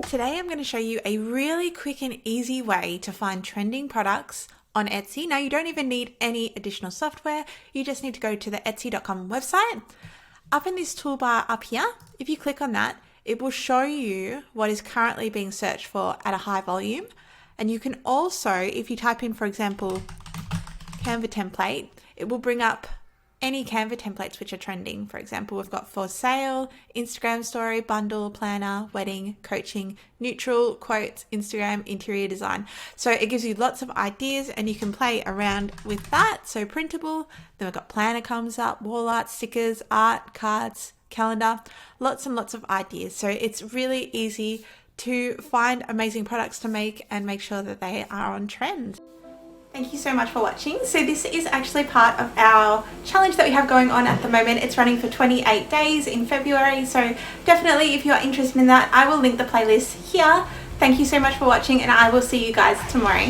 Today I'm going to show you a really quick and easy way to find trending products on Etsy. Now you don't even need any additional software, you just need to go to the etsy.com website. Up in this toolbar up here, if you click on that, it will show you what is currently being searched for at a high volume. And you can also, if you type in, for example, Canva template, it will bring up any Canva templates which are trending. For example, we've got for sale, Instagram story, bundle, planner, wedding, coaching, neutral, quotes, Instagram, interior design. So it gives you lots of ideas and you can play around with that. So printable, then we've got planner comes up, wall art, stickers, art, cards, calendar, lots and lots of ideas. So it's really easy to find amazing products to make and make sure that they are on trend. Thank you so much for watching. So this is actually part of our challenge that we have going on at the moment. It's running for 28 days in February. So definitely if you are interested in that, I will link the playlist here. Thank you so much for watching and I will see you guys tomorrow.